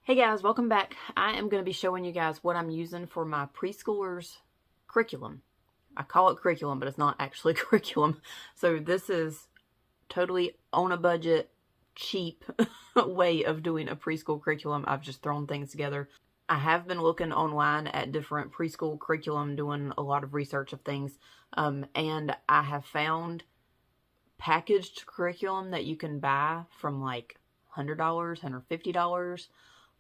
Hey guys, welcome back. I am going to be showing you guys what I'm using for my preschoolers curriculum. I call it curriculum, but it's not actually curriculum. So this is totally on a budget, cheap way of doing a preschool curriculum. I've just thrown things together. I have been looking online at different preschool curriculum, doing a lot of research of things, and I have found packaged curriculum that you can buy from like $100, $150,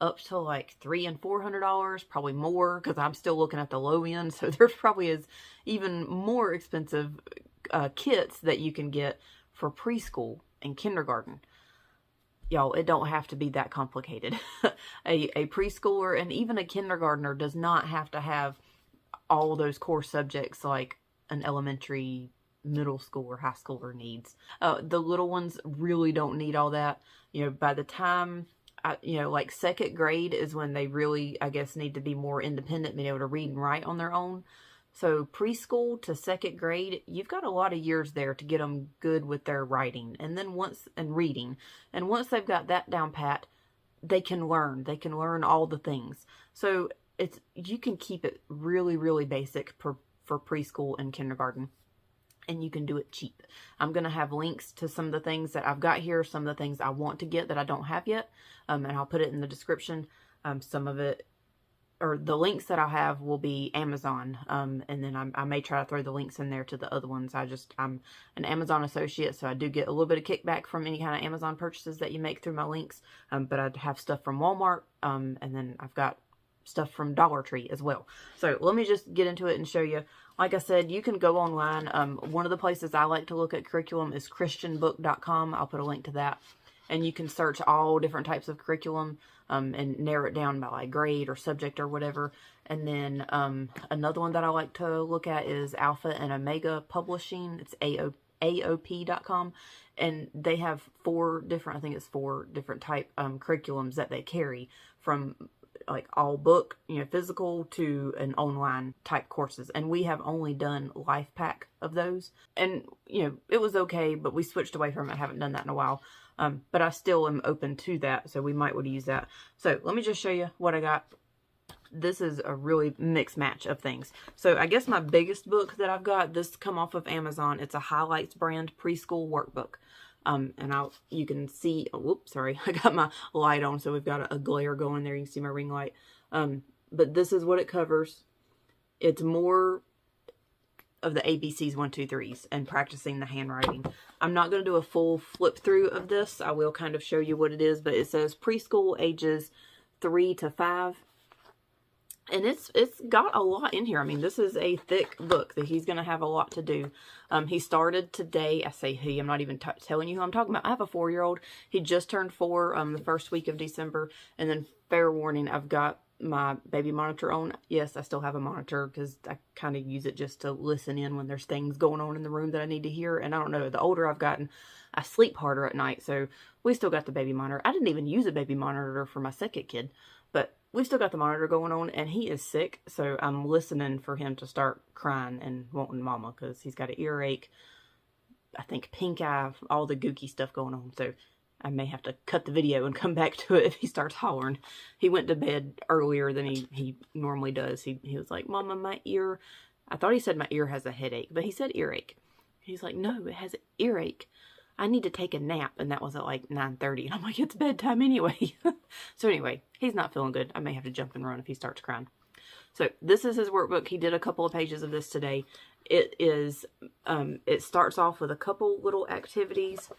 up to like $300 and $400, probably more, because I'm still looking at the low end. So there probably is even more expensive kits that you can get for preschool and kindergarten. Y'all, it don't have to be that complicated. a preschooler and even a kindergartner does not have to have all those core subjects like an elementary, middle school, or high schooler needs. The little ones really don't need all that. You know, by the time like second grade is when they really, I guess, need to be more independent, being able to read and write on their own. So preschool to second grade, you've got a lot of years there to get them good with their writing and reading. And once they've got that down pat, they can learn. They can learn all the things. So you can keep it really, really basic for preschool and kindergarten. And you can do it cheap. I'm going to have links to some of the things that I've got here, some of the things I want to get that I don't have yet, and I'll put it in the description. Some of it, or the links that I'll have will be Amazon, and then I may try to throw the links in there to the other ones. I'm an Amazon associate, so I do get a little bit of kickback from any kind of Amazon purchases that you make through my links, but I have stuff from Walmart, and then I've got stuff from Dollar Tree as well. So let me just get into it and show you. Like I said, you can go online. One of the places I like to look at curriculum is christianbook.com. I'll put a link to that. And you can search all different types of curriculum and narrow it down by like grade or subject or whatever. And then another one that I like to look at is Alpha and Omega Publishing. It's AOP.com. And they have four different type curriculums that they carry, from like all book, physical, to an online type courses. And we have only done life pack of those. And, it was okay, but we switched away from it. I haven't done that in a while. But I still am open to that, so we might want to use that. So let me just show you what I got. This is a really mixed match of things. So I guess my biggest book that I've got, this come off of Amazon. It's a Highlights brand preschool workbook. And you can see, oh, whoops, sorry, I got my light on, so we've got a glare going there. You can see my ring light. But this is what it covers. It's more of the ABCs 1, 2, 3s and practicing the handwriting. I'm not going to do a full flip through of this. I will kind of show you what it is, but it says preschool ages 3 to 5. And it's got a lot in here. I mean, this is a thick book that he's going to have a lot to do. He started today. I say he. I'm not even telling you who I'm talking about. I have a 4-year-old. He just turned 4 the first week of December. And then, fair warning, I've got my baby monitor on. Yes, I still have a monitor because I kind of use it just to listen in when there's things going on in the room that I need to hear. And I don't know, the older I've gotten, I sleep harder at night. So we still got the baby monitor. I didn't even use a baby monitor for my second kid, but we've still got the monitor going on, and he is sick, so I'm listening for him to start crying and wanting mama, because he's got an earache, I think pink eye, all the gooky stuff going on. So I may have to cut the video and come back to it if he starts hollering. He went to bed earlier than he normally does. He was like, Mama, my ear. I thought he said my ear has a headache, but he said earache. He's like, no, it has an earache. I need to take a nap. And that was at like 9:30. And I'm like, it's bedtime anyway. So anyway, he's not feeling good. I may have to jump and run if he starts crying. So this is his workbook. He did a couple of pages of this today. It is, it starts off with a couple little activities.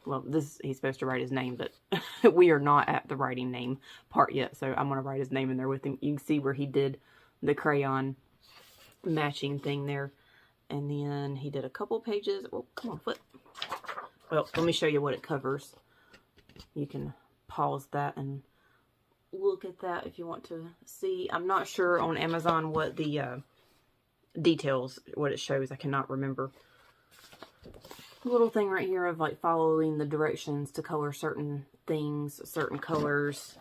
Well, he's supposed to write his name, but we are not at the writing name part yet. So I'm going to write his name in there with him. You can see where he did the crayon matching thing there. And then he did a couple pages. Oh, come on, flip. Well, let me show you what it covers. You can pause that and look at that if you want to see. I'm not sure on Amazon what the details, what it shows. I cannot remember. Little thing right here of like following the directions to color certain things, certain colors.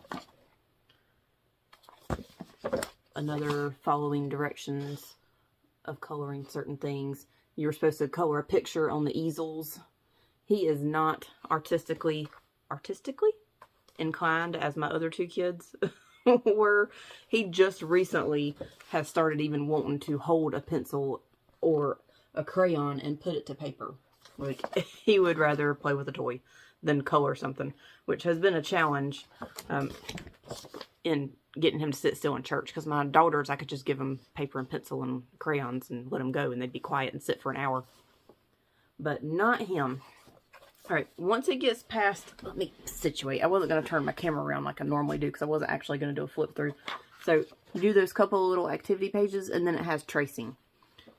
Another following directions of coloring certain things. You're supposed to color a picture on the easels. He is not artistically inclined as my other two kids were. He just recently has started even wanting to hold a pencil or a crayon and put it to paper. Like, he would rather play with a toy than color something, which has been a challenge in getting him to sit still in church, because my daughters, I could just give them paper and pencil and crayons and let them go, and they'd be quiet and sit for an hour. But not him. Alright, once it gets past, let me situate. I wasn't going to turn my camera around like I normally do, because I wasn't actually going to do a flip through. So, you do those couple of little activity pages, and then it has tracing.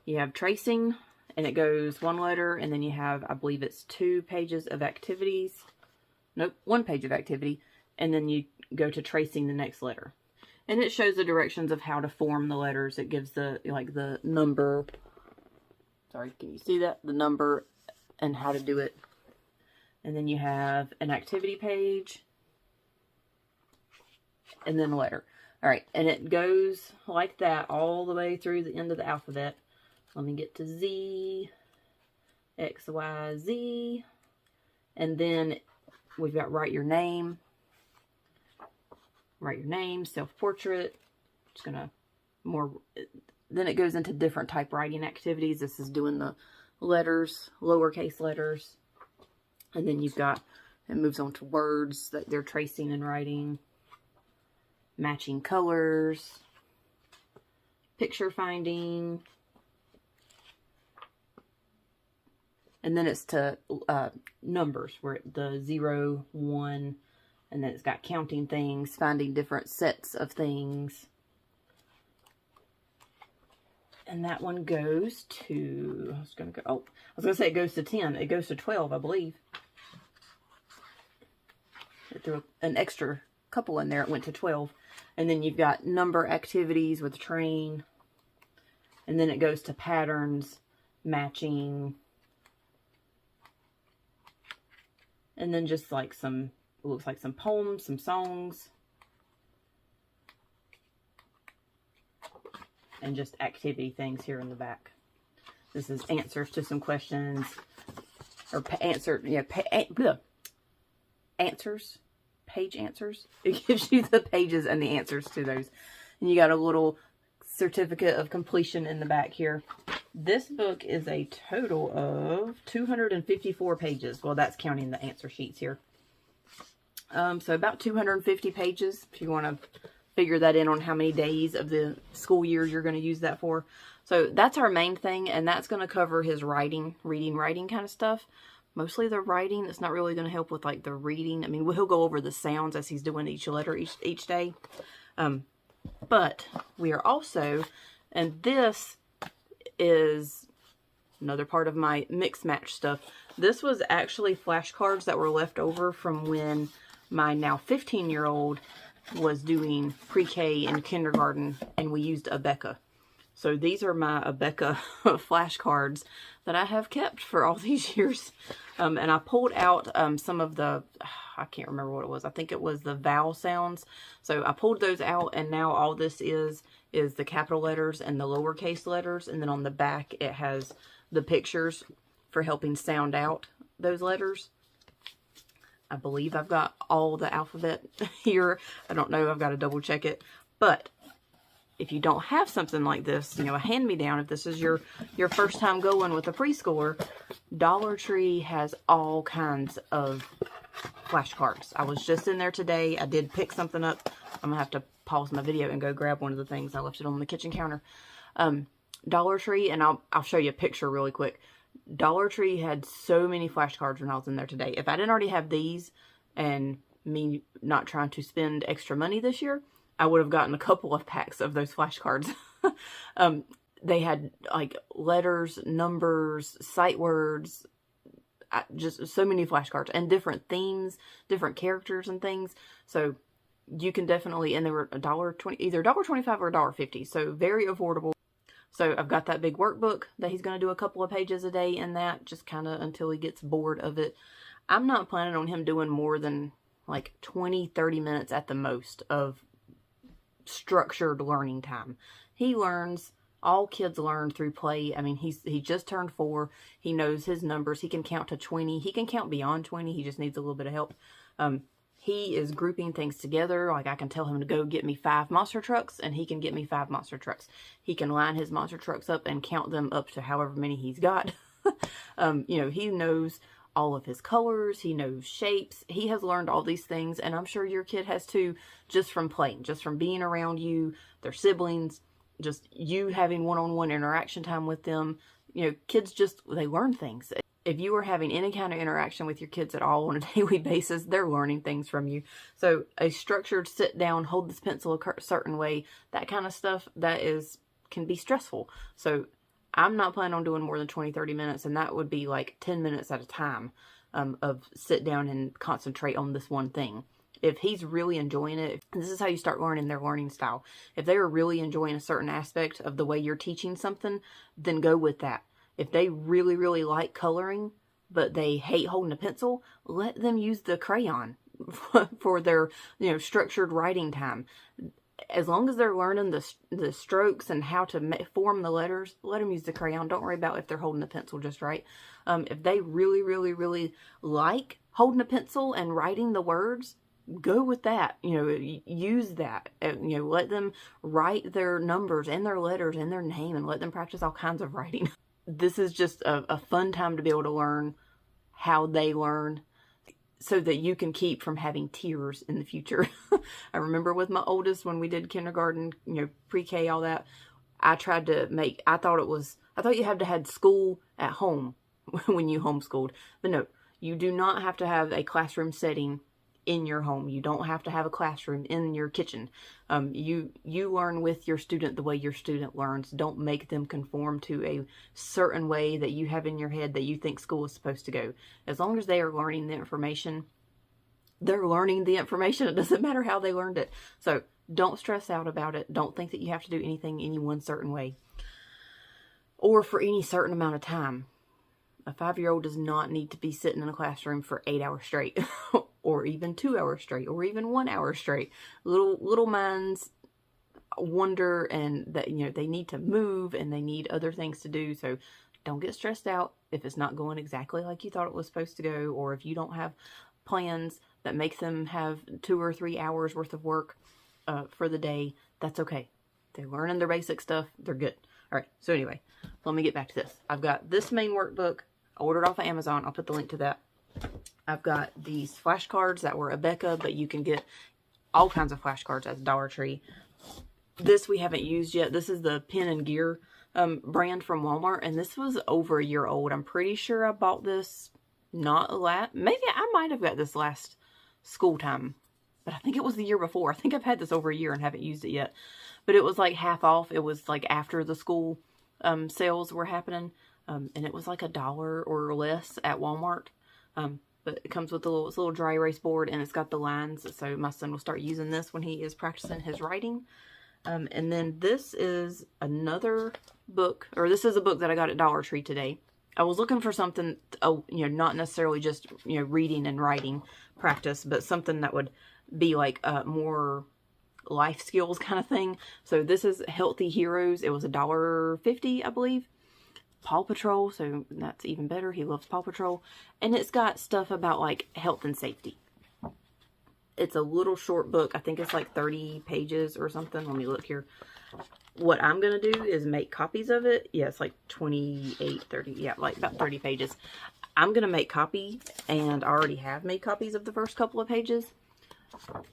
You have tracing, and it goes one letter, and then you have, I believe it's 2 pages of activities. Nope, 1 page of activity, and then you go to tracing the next letter. And it shows the directions of how to form the letters. It gives the, like, the number. Sorry, can you see that? The number and how to do it. And then you have an activity page. And then a letter. Alright, and it goes like that all the way through the end of the alphabet. Let me get to Z, X, Y, Z. And then we've got write your name. Write your name, self-portrait. Just gonna more. Then it goes into different type writing activities. This is doing the letters, lowercase letters. And then you've got, it moves on to words that they're tracing and writing. Matching colors. Picture finding. And then it's to numbers, where the 0, 1, and then it's got counting things, finding different sets of things. And that one goes to, I was going to say it goes to 10. It goes to 12, I believe. I threw an extra couple in there. It went to 12. And then you've got number activities with train. And then it goes to patterns, matching. And then just like some, it looks like some poems, some songs. And just activity things here in the back. This is answers to some questions. Or answers. Page answers. It gives you the pages and the answers to those. And you got a little certificate of completion in the back here. This book is a total of 254 pages. Well, that's counting the answer sheets here. So about 250 pages, if you want to figure that in on how many days of the school year you're going to use that for. So that's our main thing, and that's going to cover his writing, reading, writing kind of stuff. Mostly the writing. It's not really going to help with like the reading. I mean, he'll go over the sounds as he's doing each letter each day. But we are also, and this is another part of my mix match stuff. This was actually flashcards that were left over from when my now 15-year-old was doing pre-K and kindergarten, and we used Abeka. So these are my Abeka flashcards that I have kept for all these years. And I pulled out some of the, I can't remember what it was. I think it was the vowel sounds. So I pulled those out, and now all this is the capital letters and the lowercase letters. And then on the back, it has the pictures for helping sound out those letters. I believe I've got all the alphabet here. I don't know. I've got to double check it. But if you don't have something like this, you know, a hand-me-down, if this is your first time going with a preschooler, Dollar Tree has all kinds of flashcards. I was just in there today. I did pick something up. I'm going to have to pause my video and go grab one of the things. I left it on the kitchen counter. Dollar Tree, and I'll show you a picture really quick. Dollar Tree had so many flashcards when I was in there today. If I didn't already have these, and me not trying to spend extra money this year, I would have gotten a couple of packs of those flashcards. They had like letters, numbers, sight words, just so many flashcards, and different themes, different characters and things. So you can definitely, and they were $1.20, either $1.25 or $1.50. So very affordable. So I've got that big workbook that he's going to do a couple of pages a day in that, just kind of until he gets bored of it. I'm not planning on him doing more than like 20-30 minutes at the most of structured learning time. He learns, all kids learn through play. I mean, he just turned 4. He knows his numbers. He can count to 20. He can count beyond 20. He just needs a little bit of help. he is grouping things together. Like I can tell him to go get me 5 monster trucks and he can get me 5 monster trucks. He can line his monster trucks up and count them up to however many he's got. You know, he knows all of his colors. He knows shapes. He has learned all these things, and I'm sure your kid has too, just from playing, just from being around you, their siblings, just you having one-on-one interaction time with them. You know, kids just, they learn things. If you are having any kind of interaction with your kids at all on a daily basis, they're learning things from you. So a structured sit down, hold this pencil a certain way, that kind of stuff, that can be stressful. So I'm not planning on doing more than 20-30 minutes, and that would be like 10 minutes at a time of sit down and concentrate on this one thing. If he's really enjoying it, this is how you start learning their learning style. If they are really enjoying a certain aspect of the way you're teaching something, then go with that. If they really, really like coloring, but they hate holding a pencil, let them use the crayon for their, you know, structured writing time. As long as they're learning the strokes and how to form the letters, let them use the crayon. Don't worry about if they're holding the pencil just right. If they really, really, really like holding a pencil and writing the words, go with that. You know, use that. You know, let them write their numbers and their letters and their name, and let them practice all kinds of writing. This is just a fun time to be able to learn how they learn, so that you can keep from having tears in the future. I remember with my oldest, when we did kindergarten, you know, pre-K, all that, I tried to make, I thought you had to have school at home when you homeschooled. But no, you do not have to have a classroom setting in your home. You don't have to have a classroom in your kitchen. You learn with your student the way your student learns. Don't make them conform to a certain way that you have in your head that you think school is supposed to go. As long as they are learning the information, they're learning the information. It doesn't matter how they learned it. So don't stress out about it. Don't think that you have to do anything any one certain way or for any certain amount of time. A 5-year-old does not need to be sitting in a classroom for 8 hours straight or even 2 hours straight or even 1 hour straight. Little minds wonder, and that, you know, they need to move and they need other things to do. So don't get stressed out if it's not going exactly like you thought it was supposed to go, or if you don't have plans that make them have 2 or 3 hours worth of work for the day. That's okay. They're learning their basic stuff. They're good. All right. So anyway, let me get back to this. I've got this main workbook. I ordered off of Amazon. I'll put the link to that. I've got these flashcards that were Abeka, but you can get all kinds of flashcards at Dollar Tree. This we haven't used yet. This is the Pen and Gear brand from Walmart, and this was over a year old. I'm pretty sure I bought this maybe I might have got this last school time, but I think it was the year before. I think I've had this over a year and haven't used it yet. But it was like half off. It was like after the school sales were happening, and it was like $1 or less at Walmart. But it comes with it's a little dry erase board, and it's got the lines, so my son will start using this when he is practicing his writing. And then this is another book, or this is a book that I got at Dollar Tree today. I was looking for something, you know, not necessarily just, you know, reading and writing practice, but something that would be like more life skills kind of thing. So this is Healthy Heroes. It was $1.50, I believe. Paw Patrol, so that's even better. He loves Paw Patrol. And it's got stuff about like health and safety. It's a little short book. I think it's like 30 pages or something. Let me look here. What I'm going to do is make copies of it. Yeah, it's like 28, 30. Yeah, like about 30 pages. I'm going to make copy, and I already have made copies of the first couple of pages.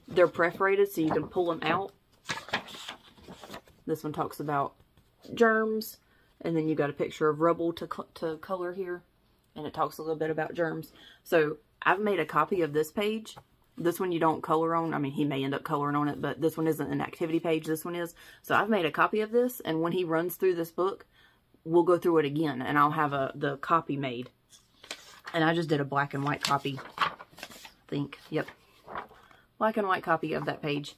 They're perforated, so you can pull them out. This one talks about germs. And then you got a picture of rubble to color here. And it talks a little bit about germs. So I've made a copy of this page. This one you don't color on. I mean, he may end up coloring on it, but this one isn't an activity page. This one is. So I've made a copy of this. And when he runs through this book, we'll go through it again. And I'll have the copy made. And I just did a black and white copy. I think. Yep. Black and white copy of that page.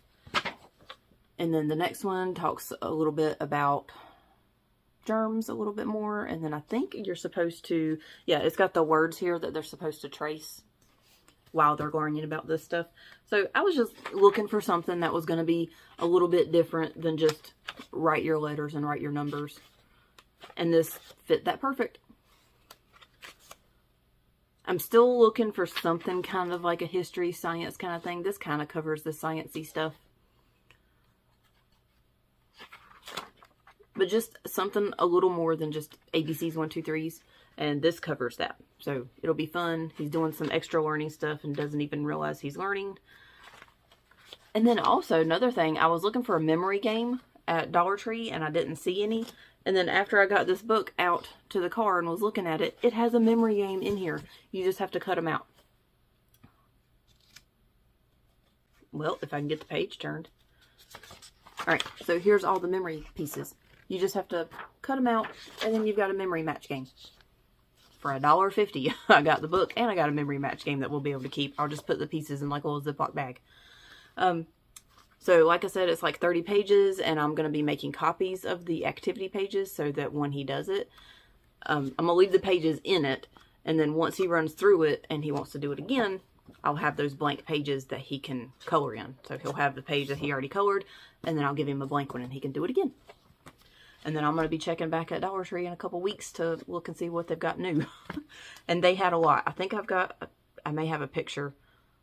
And then the next one talks a little bit about germs a little bit more, and then I think you're supposed to, yeah, it's got the words here that they're supposed to trace while they're learning about this stuff. So I was just looking for something that was going to be a little bit different than just write your letters and write your numbers, and this fit that perfect. I'm still looking for something kind of like a history, science kind of thing. This kind of covers the sciencey stuff. But just something a little more than just ABCs, 1, 2, 3s. And this covers that. So it'll be fun. He's doing some extra learning stuff and doesn't even realize he's learning. And then also another thing, I was looking for a memory game at Dollar Tree and I didn't see any. And then after I got this book out to the car and was looking at it, it has a memory game in here. You just have to cut them out. Well, if I can get the page turned. Alright, so here's all the memory pieces. You just have to cut them out, and then you've got a memory match game. For $1.50, I got the book, and I got a memory match game that we'll be able to keep. I'll just put the pieces in like a little Ziploc bag. So like I said, it's like 30 pages, and I'm going to be making copies of the activity pages so that when he does it, I'm going to leave the pages in it, and then once he runs through it and he wants to do it again, I'll have those blank pages that he can color in. So he'll have the page that he already colored, and then I'll give him a blank one and he can do it again. And then I'm going to be checking back at Dollar Tree in a couple weeks to look and see what they've got new. And they had a lot. I think I may have a picture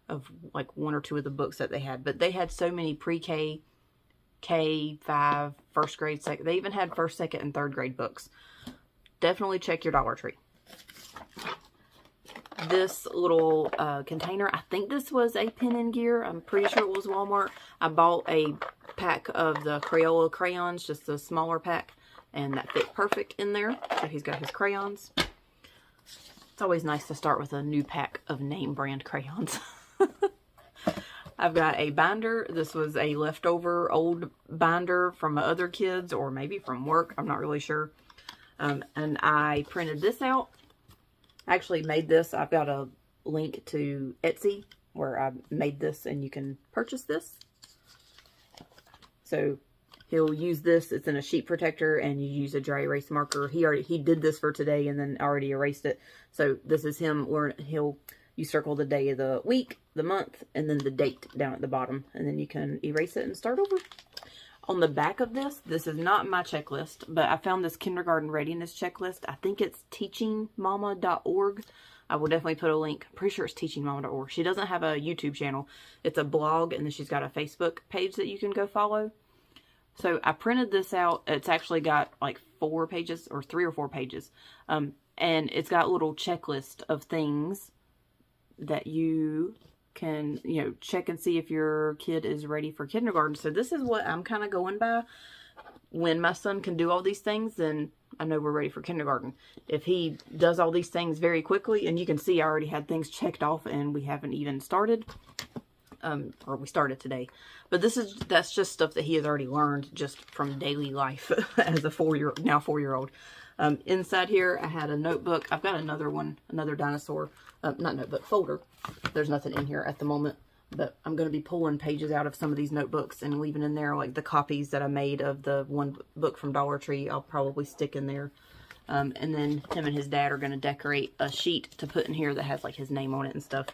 of like 1 or 2 of the books that they had. But they had so many pre-K, K-5, first grade, second. They even had first, second, and third grade books. Definitely check your Dollar Tree. This little container, I think this was a Pen and Gear. I'm pretty sure it was Walmart. I bought a pack of the Crayola crayons, just a smaller pack, and that fit perfect in there. So he's got his crayons. It's always nice to start with a new pack of name brand crayons. I've got a binder. This was a leftover old binder from my other kids, or maybe from work. I'm not really sure. And I printed this out. I actually made this. I've got a link to Etsy where I made this, and you can purchase this. So he'll use this. It's in a sheet protector, and you use a dry erase marker. He did this for today and then already erased it. So this is him. You circle the day of the week, the month, and then the date down at the bottom, and then you can erase it and start over. On the back of this is not my checklist, but I found this kindergarten readiness checklist. I think it's teachingmama.org. I will definitely put a link. I'm pretty sure it's teachingmama.org. She doesn't have a YouTube channel. It's a blog, and then she's got a Facebook page that you can go follow. So I printed this out. It's actually got like 4 pages, or 3 or 4 pages. And it's got a little checklist of things that you can, check and see if your kid is ready for kindergarten. So this is what I'm kind of going by. When my son can do all these things, then I know we're ready for kindergarten. If he does all these things very quickly, and you can see I already had things checked off and we haven't even started, or we started today. But that's just stuff that he has already learned just from daily life as a 4-year-old. Inside here, I had a notebook. I've got another one, another dinosaur, not notebook, folder. There's nothing in here at the moment, but I'm going to be pulling pages out of some of these notebooks and leaving in there like the copies that I made of the one book from Dollar Tree. I'll probably stick in there. And then him and his dad are going to decorate a sheet to put in here that has like his name on it and stuff.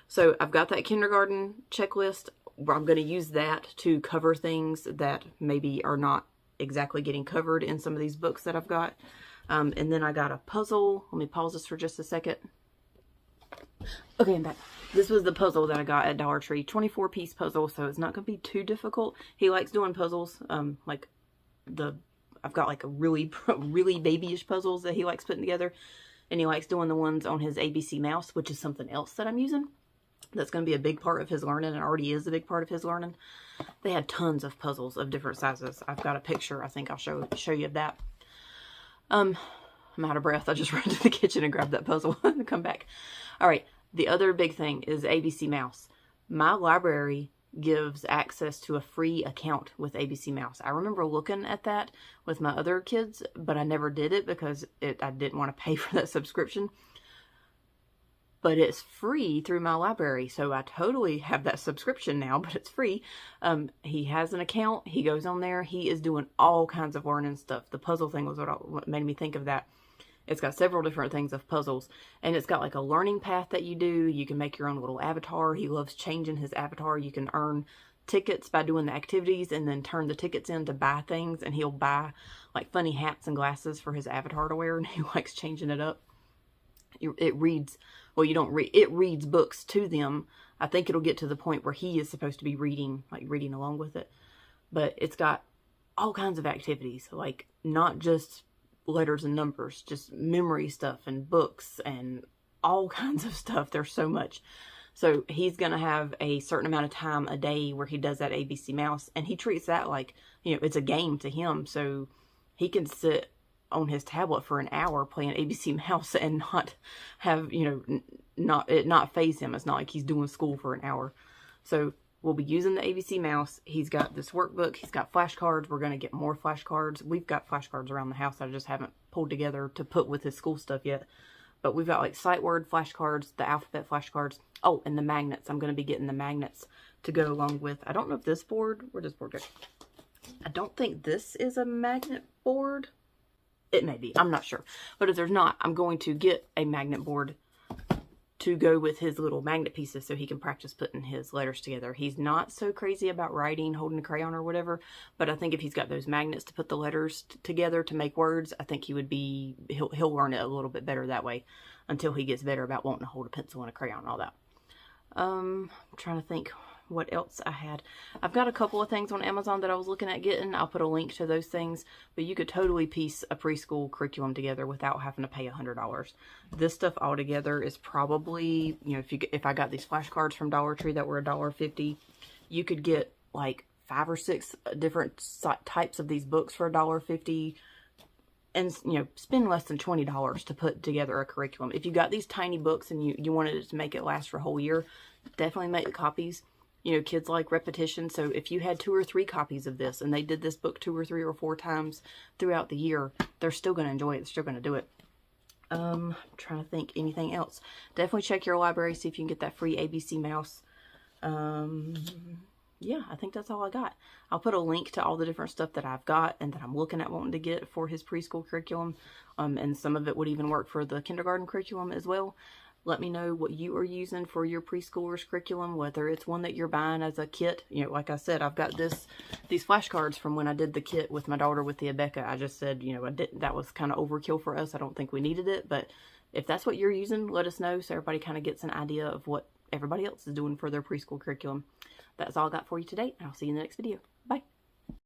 So I've got that kindergarten checklist. I'm going to use that to cover things that maybe are not exactly getting covered in some of these books that I've got. And then I got a puzzle. Let me pause this for just a second. Okay, I'm back. This was the puzzle that I got at Dollar Tree. 24-piece puzzle, so it's not going to be too difficult. He likes doing puzzles. I've got like a really babyish puzzles that he likes putting together. And he likes doing the ones on his ABC mouse, which is something else that I'm using. That's going to be a big part of his learning, and already is a big part of his learning. They had tons of puzzles of different sizes. I've got a picture. I think I'll show you of that. I'm out of breath. I just ran to the kitchen and grabbed that puzzle and come back. All right. The other big thing is ABC Mouse. My library gives access to a free account with ABC Mouse. I remember looking at that with my other kids, but I never did it because I didn't want to pay for that subscription. But it's free through my library, so I totally have that subscription now, but it's free. He has an account. He goes on there. He is doing all kinds of learning stuff. The puzzle thing was what made me think of that. It's got several different things of puzzles, and it's got like a learning path that you do. You can make your own little avatar. He loves changing his avatar. You can earn tickets by doing the activities and then turn the tickets in to buy things, and he'll buy like funny hats and glasses for his avatar to wear, and he likes changing it up. It reads well, you don't read, it reads books to them. I think it'll get to the point where he is supposed to be reading, like reading along with it. But it's got all kinds of activities, like not just letters and numbers, just memory stuff and books and all kinds of stuff. There's so much. So he's going to have a certain amount of time a day where he does that ABC Mouse, and he treats that like, you know, it's a game to him. So he can sit on his tablet for an hour playing ABC Mouse and not have, you know, not faze him. It's not like he's doing school for an hour. So we'll be using the ABC Mouse. He's got this workbook. He's got flashcards. We're going to get more flashcards. We've got flashcards around the house. I just haven't pulled together to put with his school stuff yet. But we've got like sight word flashcards, the alphabet flashcards. Oh, and the magnets. I'm going to be getting the magnets to go along with. I don't know if this board, where does board go? I don't think this is a magnet board. It may be. I'm not sure. But if there's not, I'm going to get a magnet board to go with his little magnet pieces so he can practice putting his letters together. He's not so crazy about writing, holding a crayon or whatever, but I think if he's got those magnets to put the letters together to make words, I think he would be, he'll learn it a little bit better that way until he gets better about wanting to hold a pencil and a crayon and all that. I'm trying to think what else I had. I've got a couple of things on Amazon that I was looking at getting. I'll put a link to those things, but you could totally piece a preschool curriculum together without having to pay $100. This stuff all together is probably, you know, if I got these flashcards from Dollar Tree that were $1.50, you could get like 5 or 6 different types of these books for $1.50 and, you know, spend less than $20 to put together a curriculum. If you got these tiny books and you wanted it to make it last for a whole year, definitely make the copies. You know, kids like repetition, so if you had 2 or 3 copies of this and they did this book 2 or 3 or 4 times throughout the year, they're still going to enjoy it. They're still going to do it. I'm trying to think anything else. Definitely check your library, see if you can get that free ABC Mouse. Yeah, I think that's all I got. I'll put a link to all the different stuff that I've got and that I'm looking at wanting to get for his preschool curriculum. And some of it would even work for the kindergarten curriculum as well. Let me know what you are using for your preschoolers curriculum, whether it's one that you're buying as a kit. You know, like I said, I've got these flashcards from when I did the kit with my daughter with the Abeka. I just said, you know, that was kind of overkill for us. I don't think we needed it, but if that's what you're using, let us know so everybody kind of gets an idea of what everybody else is doing for their preschool curriculum. That's all I got for you today, and I'll see you in the next video. Bye.